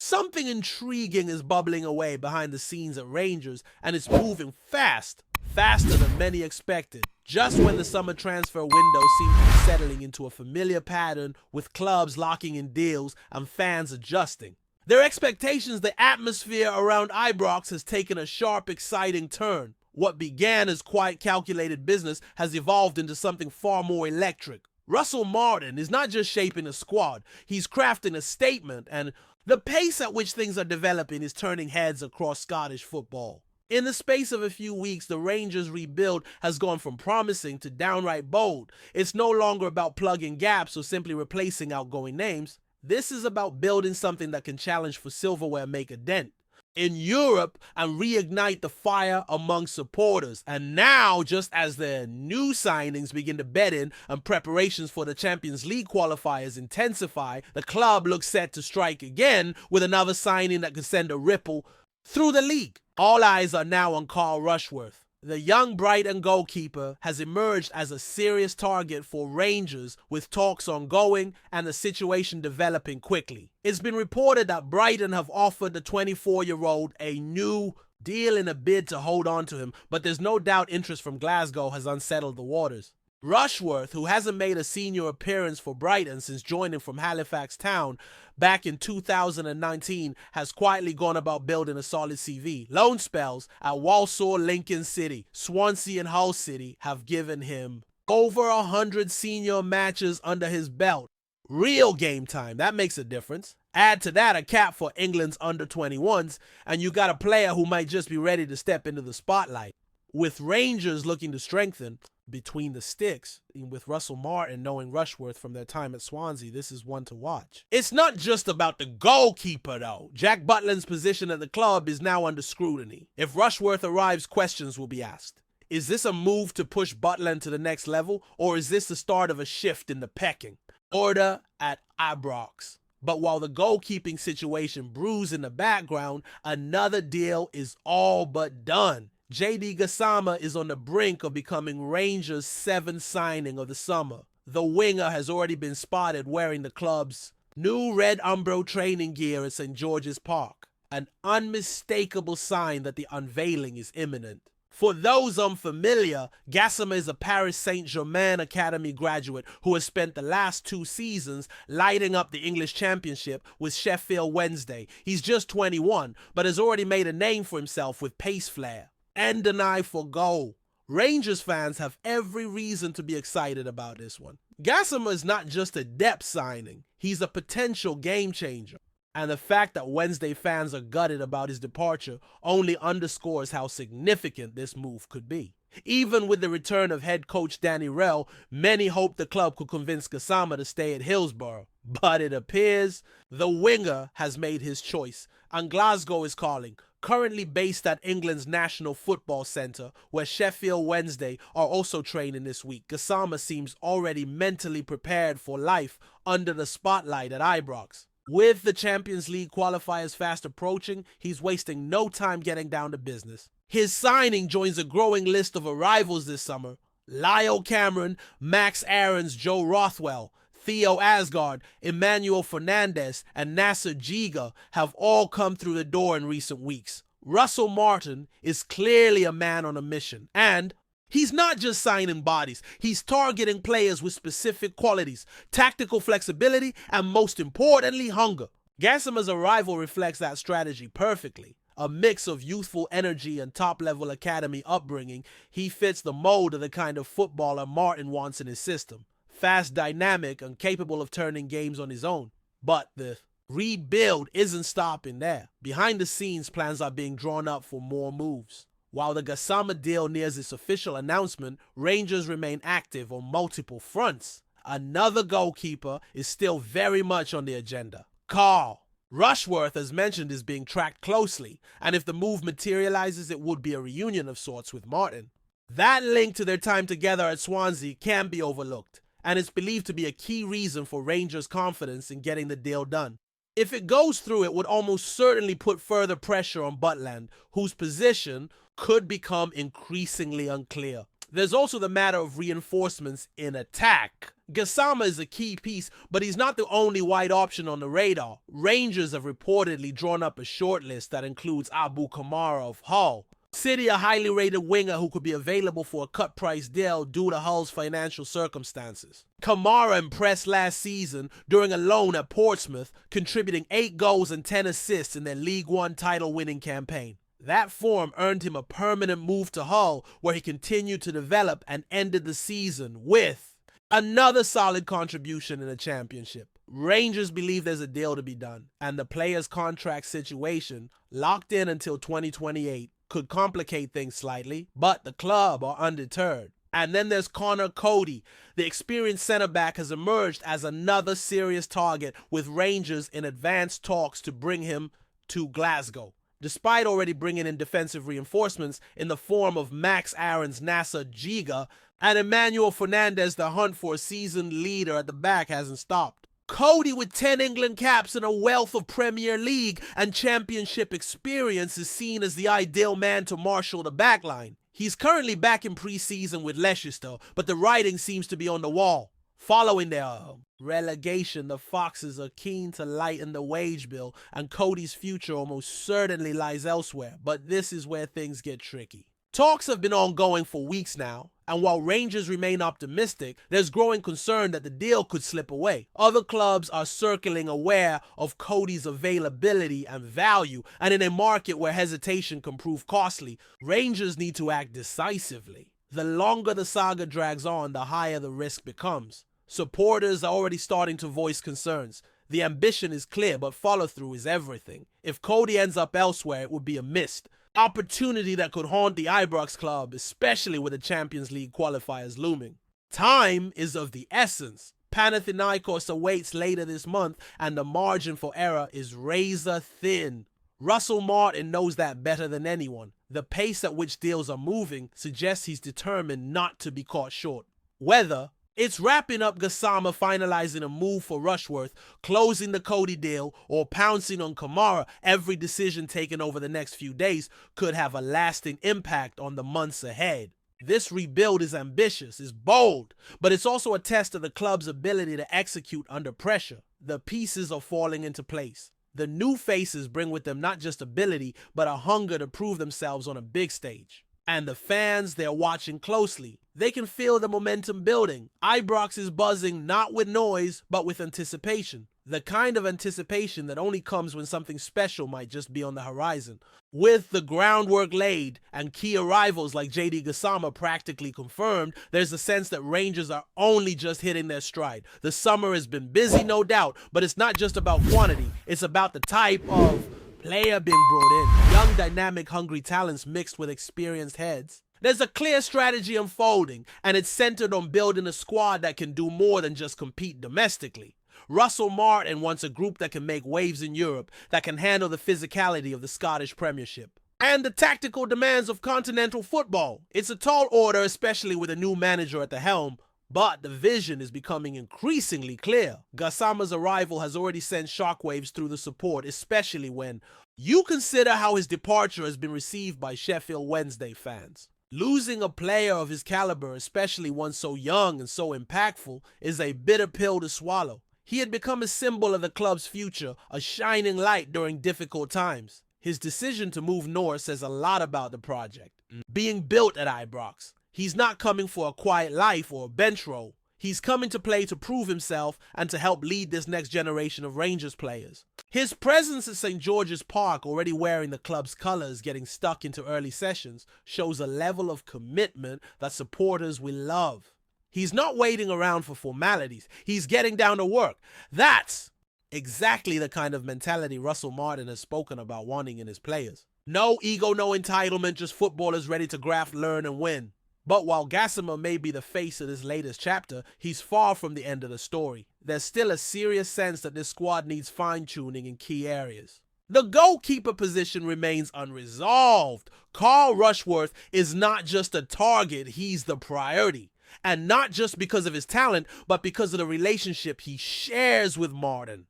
Something intriguing is bubbling away behind the scenes at Rangers, and it's moving fast, faster than many expected. Just when the summer transfer window seems to be settling into a familiar pattern with clubs locking in deals and fans adjusting. Their expectations, the atmosphere around Ibrox has taken a sharp, exciting turn. What began as quite calculated business has evolved into something far more electric. Russell Martin is not just shaping a squad, he's crafting a statement, and the pace at which things are developing is turning heads across Scottish football. In the space of a few weeks, the Rangers' rebuild has gone from promising to downright bold. It's no longer about plugging gaps or simply replacing outgoing names. This is about building something that can challenge for silverware and make a dent in Europe and reignite the fire among supporters. And now, just as the new signings begin to bed in and preparations for the Champions League qualifiers intensify, the club looks set to strike again with another signing that could send a ripple through the league. All eyes are now on Carl Rushworth. The young Brighton goalkeeper has emerged as a serious target for Rangers, with talks ongoing and the situation developing quickly. It's been reported that Brighton have offered the 24-year-old a new deal in a bid to hold on to him, but there's no doubt interest from Glasgow has unsettled the waters. Rushworth, who hasn't made a senior appearance for Brighton since joining from Halifax Town back in 2019, has quietly gone about building a solid CV. Loan spells at Walsall, Lincoln City, Swansea and Hull City have given him over 100 senior matches under his belt. Real game time, that makes a difference. Add to that a cap for England's under-21s, and you got a player who might just be ready to step into the spotlight. With Rangers looking to strengthen between the sticks, with Russell Martin knowing Rushworth from their time at Swansea, this is one to watch. It's not just about the goalkeeper though. Jack Butland's position at the club is now under scrutiny. If Rushworth arrives, questions will be asked. Is this a move to push Butland to the next level, or is this the start of a shift in the pecking order at Ibrox? But while the goalkeeping situation brews in the background, another deal is all but done. JD Gasama is on the brink of becoming Rangers' 7th signing of the summer. The winger has already been spotted wearing the club's new red Umbro training gear at St. George's Park, an unmistakable sign that the unveiling is imminent. For those unfamiliar, Gasama is a Paris Saint-Germain Academy graduate who has spent the last 2 seasons lighting up the English Championship with Sheffield Wednesday. He's just 21, but has already made a name for himself with pace flair and an eye for goal. Rangers fans have every reason to be excited about this one. Gasama is not just a depth signing, he's a potential game changer. And the fact that Wednesday fans are gutted about his departure only underscores how significant this move could be. Even with the return of head coach Danny Rell, many hoped the club could convince Gasama to stay at Hillsborough. But it appears the winger has made his choice, and Glasgow is calling. Currently based at England's National Football Centre, where Sheffield Wednesday are also training this week, Gasama seems already mentally prepared for life under the spotlight at Ibrox. With the Champions League qualifiers fast approaching, he's wasting no time getting down to business. His signing joins a growing list of arrivals this summer. Lyle Cameron, Max Aarons, Joe Rothwell, Theo Asgard, Emmanuel Fernandez, and Nasser Giga have all come through the door in recent weeks. Russell Martin is clearly a man on a mission, and he's not just signing bodies, he's targeting players with specific qualities, tactical flexibility, and most importantly, hunger. Gasama's arrival reflects that strategy perfectly. A mix of youthful energy and top-level academy upbringing, he fits the mold of the kind of footballer Martin wants in his system. Fast, dynamic, and capable of turning games on his own. But the rebuild isn't stopping there. Behind the scenes, plans are being drawn up for more moves. While the Gasama deal nears its official announcement, Rangers remain active on multiple fronts. Another goalkeeper is still very much on the agenda. Carl Rushworth, as mentioned, is being tracked closely, and if the move materializes, it would be a reunion of sorts with Martin. That link to their time together at Swansea can't be overlooked, and it's believed to be a key reason for Rangers' confidence in getting the deal done. If it goes through, it would almost certainly put further pressure on Butland, whose position could become increasingly unclear. There's also the matter of reinforcements in attack. Gasama is a key piece, but he's not the only white option on the radar. Rangers have reportedly drawn up a shortlist that includes Abu Kamara of Hull. City, a highly rated winger who could be available for a cut price deal due to Hull's financial circumstances. Kamara impressed last season during a loan at Portsmouth, contributing 8 goals and 10 assists in their League One title-winning campaign. That form earned him a permanent move to Hull, where he continued to develop and ended the season with another solid contribution in the Championship. Rangers believe there's a deal to be done, and the player's contract situation, locked in until 2028, could complicate things slightly, but the club are undeterred. And then there's Connor Cody. The experienced centre-back has emerged as another serious target, with Rangers in advanced talks to bring him to Glasgow. Despite already bringing in defensive reinforcements in the form of Max Aaron's Nasser Giga and Emmanuel Fernandez, the hunt for a seasoned leader at the back hasn't stopped. Cody, with 10 England caps and a wealth of Premier League and Championship experience, is seen as the ideal man to marshal the backline. He's currently back in pre-season with Leicester, but the writing seems to be on the wall. Following their relegation, the Foxes are keen to lighten the wage bill, and Cody's future almost certainly lies elsewhere, but this is where things get tricky. Talks have been ongoing for weeks now, and while Rangers remain optimistic, there's growing concern that the deal could slip away. Other clubs are circling, aware of Cody's availability and value, and in a market where hesitation can prove costly, Rangers need to act decisively. The longer the saga drags on, the higher the risk becomes. Supporters are already starting to voice concerns. The ambition is clear, but follow-through is everything. If Cody ends up elsewhere, it would be a missed opportunity that could haunt the Ibrox club, especially with the Champions League qualifiers looming. Time is of the essence. Panathinaikos awaits later this month, and the margin for error is razor thin. Russell Martin knows that better than anyone. The pace at which deals are moving suggests he's determined not to be caught short. Whether it's wrapping up Gasama, finalizing a move for Rushworth, closing the Cody deal, or pouncing on Kamara, every decision taken over the next few days could have a lasting impact on the months ahead. This rebuild is ambitious, is bold, but it's also a test of the club's ability to execute under pressure. The pieces are falling into place. The new faces bring with them not just ability, but a hunger to prove themselves on a big stage. And the fans, they're watching closely. They can feel the momentum building. Ibrox is buzzing not with noise, but with anticipation. The kind of anticipation that only comes when something special might just be on the horizon. With the groundwork laid and key arrivals like JD Gasama practically confirmed, there's a sense that Rangers are only just hitting their stride. The summer has been busy, no doubt, but it's not just about quantity. It's about the type of player being brought in. Young, dynamic, hungry talents mixed with experienced heads. There's a clear strategy unfolding, and it's centered on building a squad that can do more than just compete domestically. Russell Martin wants a group that can make waves in Europe, that can handle the physicality of the Scottish Premiership and the tactical demands of continental football. It's a tall order, especially with a new manager at the helm, but the vision is becoming increasingly clear. Gasama's arrival has already sent shockwaves through the support, especially when you consider how his departure has been received by Sheffield Wednesday fans. Losing a player of his caliber, especially one so young and so impactful, is a bitter pill to swallow. He had become a symbol of the club's future, a shining light during difficult times. His decision to move north says a lot about the project being built at Ibrox. He's not coming for a quiet life or a bench role. He's coming to play to prove himself and to help lead this next generation of Rangers players. His presence at St. George's Park, already wearing the club's colours, getting stuck into early sessions, shows a level of commitment that supporters will love. He's not waiting around for formalities. He's getting down to work. That's exactly the kind of mentality Russell Martin has spoken about wanting in his players. No ego, no entitlement, just footballers ready to graft, learn, and win. But while Gasama may be the face of this latest chapter, he's far from the end of the story. There's still a serious sense that this squad needs fine-tuning in key areas. The goalkeeper position remains unresolved. Carl Rushworth is not just a target, he's the priority. And not just because of his talent, but because of the relationship he shares with Martin.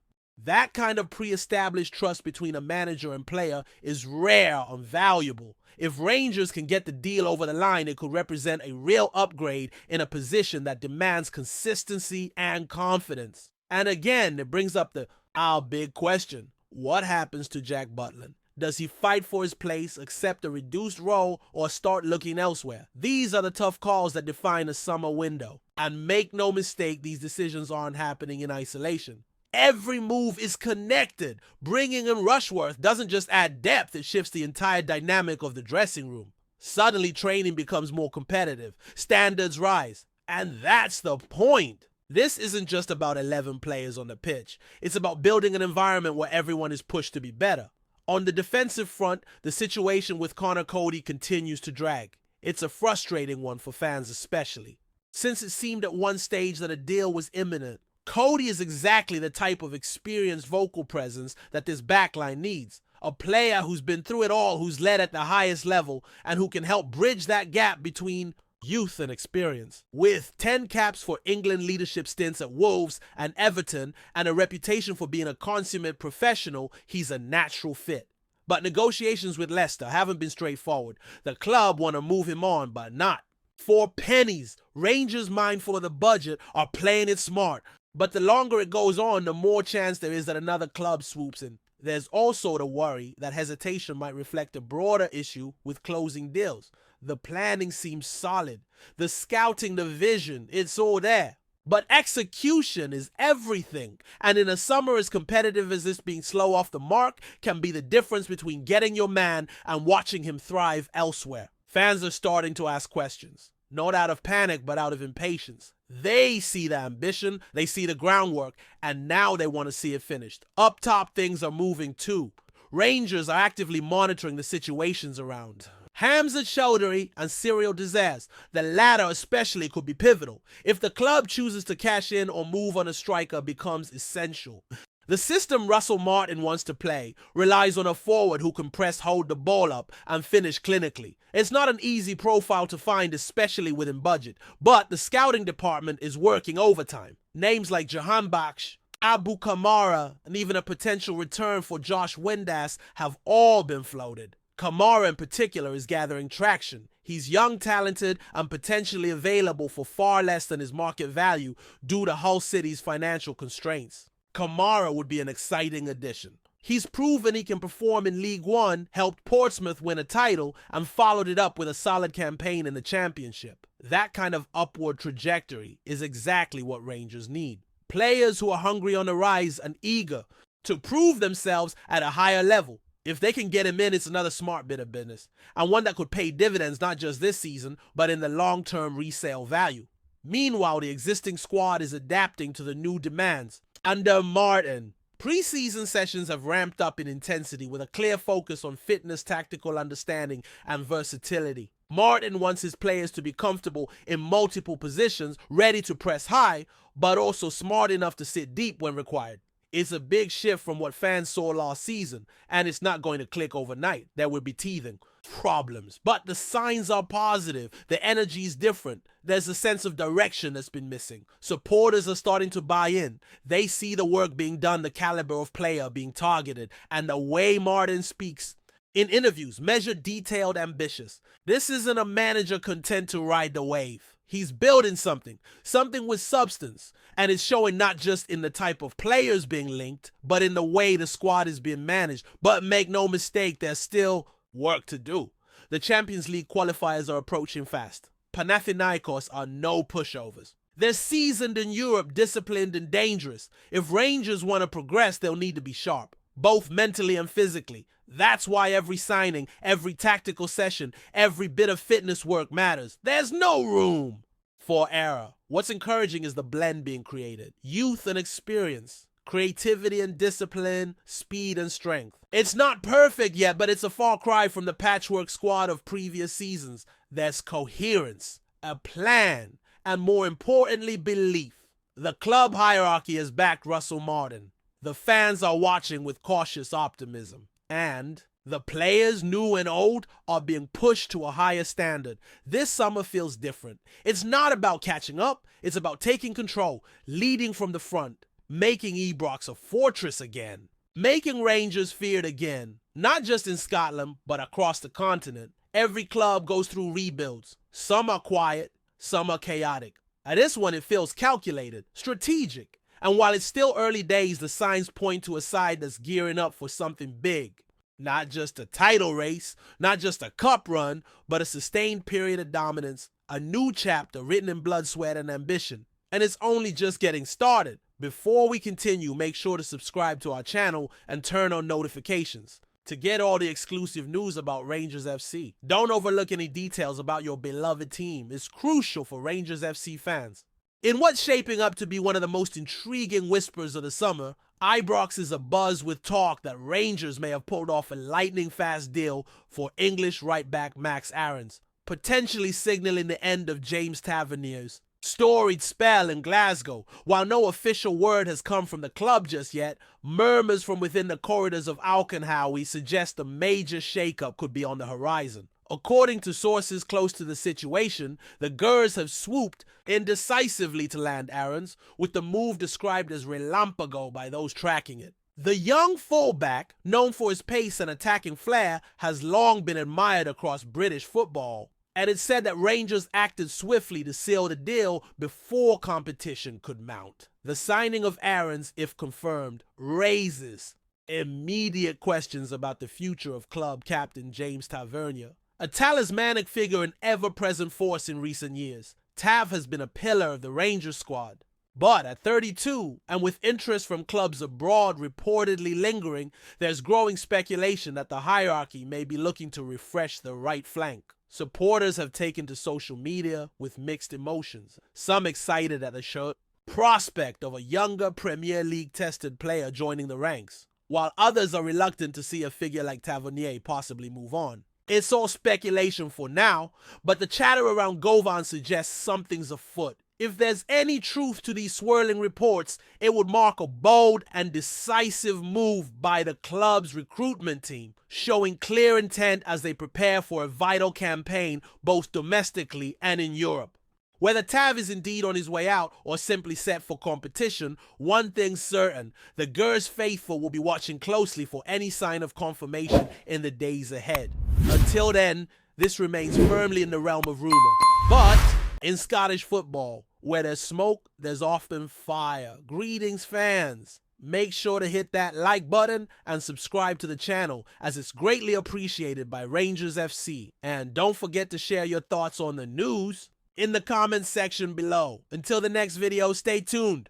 That kind of pre-established trust between a manager and player is rare and valuable. If Rangers can get the deal over the line, it could represent a real upgrade in a position that demands consistency and confidence. And again, it brings up our big question. What happens to Jack Butland? Does he fight for his place, accept a reduced role, or start looking elsewhere? These are the tough calls that define a summer window. And make no mistake, these decisions aren't happening in isolation. Every move is connected. Bringing in Rushworth doesn't just add depth, it shifts the entire dynamic of the dressing room. Suddenly, training becomes more competitive. Standards rise. And that's the point. This isn't just about 11 players on the pitch. It's about building an environment where everyone is pushed to be better. On the defensive front, the situation with Connor Cody continues to drag. It's a frustrating one for fans especially. Since it seemed at one stage that a deal was imminent, Cody is exactly the type of experienced vocal presence that this backline needs. A player who's been through it all, who's led at the highest level, and who can help bridge that gap between youth and experience. With 10 caps for England leadership stints at Wolves and Everton, and a reputation for being a consummate professional, he's a natural fit. But negotiations with Leicester haven't been straightforward. The club want to move him on, but not for pennies. Rangers, mindful of the budget, are playing it smart. But the longer it goes on, the more chance there is that another club swoops in. There's also the worry that hesitation might reflect a broader issue with closing deals. The planning seems solid. The scouting, the vision, it's all there. But execution is everything. And in a summer as competitive as this, being slow off the mark can be the difference between getting your man and watching him thrive elsewhere. Fans are starting to ask questions. Not out of panic, but out of impatience. They see the ambition, they see the groundwork, and now they want to see it finished. Up top, things are moving too. Rangers are actively monitoring the situations around. Hamza Choudhury and Cyril Desires, the latter especially, could be pivotal. If the club chooses to cash in or move on a striker, becomes essential. The system Russell Martin wants to play relies on a forward who can press, hold the ball up, and finish clinically. It's not an easy profile to find, especially within budget, but the scouting department is working overtime. Names like Jahan Baksh, Abu Kamara, and even a potential return for Josh Windass have all been floated. Kamara in particular is gathering traction. He's young, talented, and potentially available for far less than his market value due to Hull City's financial constraints. Kamara would be an exciting addition. He's proven he can perform in League One, helped Portsmouth win a title, and followed it up with a solid campaign in the Championship. That kind of upward trajectory is exactly what Rangers need. Players who are hungry on the rise and eager to prove themselves at a higher level. If they can get him in, it's another smart bit of business, and one that could pay dividends not just this season, but in the long-term resale value. Meanwhile, the existing squad is adapting to the new demands. Under Martin, preseason sessions have ramped up in intensity with a clear focus on fitness, tactical understanding, and versatility. Martin wants his players to be comfortable in multiple positions, ready to press high, but also smart enough to sit deep when required. It's a big shift from what fans saw last season, and it's not going to click overnight. There will be teething problems, but the signs are positive. The energy is different. There's a sense of direction that's been missing. Supporters are starting to buy in. They see the work being done, the caliber of player being targeted, and the way Martin speaks in interviews, measured, detailed, ambitious. This isn't a manager content to ride the wave. He's building something with substance, and it's showing not just in the type of players being linked, but in the way the squad is being managed. But make no mistake, there's still work to do. The Champions League qualifiers are approaching fast. Panathinaikos are no pushovers. They're seasoned in Europe, disciplined and dangerous. If Rangers want to progress, they'll need to be sharp, both mentally and physically. That's why every signing, every tactical session, every bit of fitness work matters. There's no room for error. What's encouraging is the blend being created. Youth and experience, creativity and discipline, speed and strength. It's not perfect yet, but it's a far cry from the patchwork squad of previous seasons. There's coherence, a plan, and more importantly, belief. The club hierarchy has backed Russell Martin. The fans are watching with cautious optimism. And the players, new and old, are being pushed to a higher standard. This summer feels different. It's not about catching up. It's about taking control, leading from the front, making Ibrox a fortress again. Making Rangers feared again, not just in Scotland, but across the continent. Every club goes through rebuilds. Some are quiet, some are chaotic. At this one, it feels calculated, strategic. And while it's still early days, the signs point to a side that's gearing up for something big. Not just a title race, not just a cup run, but a sustained period of dominance, a new chapter written in blood, sweat, and ambition. And it's only just getting started. Before we continue, make sure to subscribe to our channel and turn on notifications to get all the exclusive news about Rangers FC. Don't overlook any details about your beloved team. It's crucial for Rangers FC fans. In what's shaping up to be one of the most intriguing whispers of the summer, Ibrox is abuzz with talk that Rangers may have pulled off a lightning-fast deal for English right-back Max Aarons, potentially signaling the end of James Tavernier's storied spell in Glasgow. While no official word has come from the club just yet, murmurs from within the corridors of Alkenhowie suggest a major shakeup could be on the horizon. According to sources close to the situation, the Gers have swooped indecisively to land Aarons, with the move described as relampago by those tracking it. The young fullback, known for his pace and attacking flair, has long been admired across British football. And it's said that Rangers acted swiftly to seal the deal before competition could mount. The signing of Aarons, if confirmed, raises immediate questions about the future of club captain James Tavernier. A talismanic figure and ever-present force in recent years, Tav has been a pillar of the Rangers squad. But at 32, and with interest from clubs abroad reportedly lingering, there's growing speculation that the hierarchy may be looking to refresh the right flank. Supporters have taken to social media with mixed emotions, some excited at the prospect of a younger Premier League tested player joining the ranks, while others are reluctant to see a figure like Tavernier possibly move on. It's all speculation for now, but the chatter around Govan suggests something's afoot. If there's any truth to these swirling reports, it would mark a bold and decisive move by the club's recruitment team, showing clear intent as they prepare for a vital campaign both domestically and in Europe. Whether Tav is indeed on his way out or simply set for competition, one thing's certain: the Gers faithful will be watching closely for any sign of confirmation in the days ahead. Until then, this remains firmly in the realm of rumor. But in Scottish football, where there's smoke, there's often fire. Greetings, fans. Make sure to hit that like button and subscribe to the channel, as it's greatly appreciated by Rangers FC. And don't forget to share your thoughts on the news in the comments section below. Until the next video, stay tuned.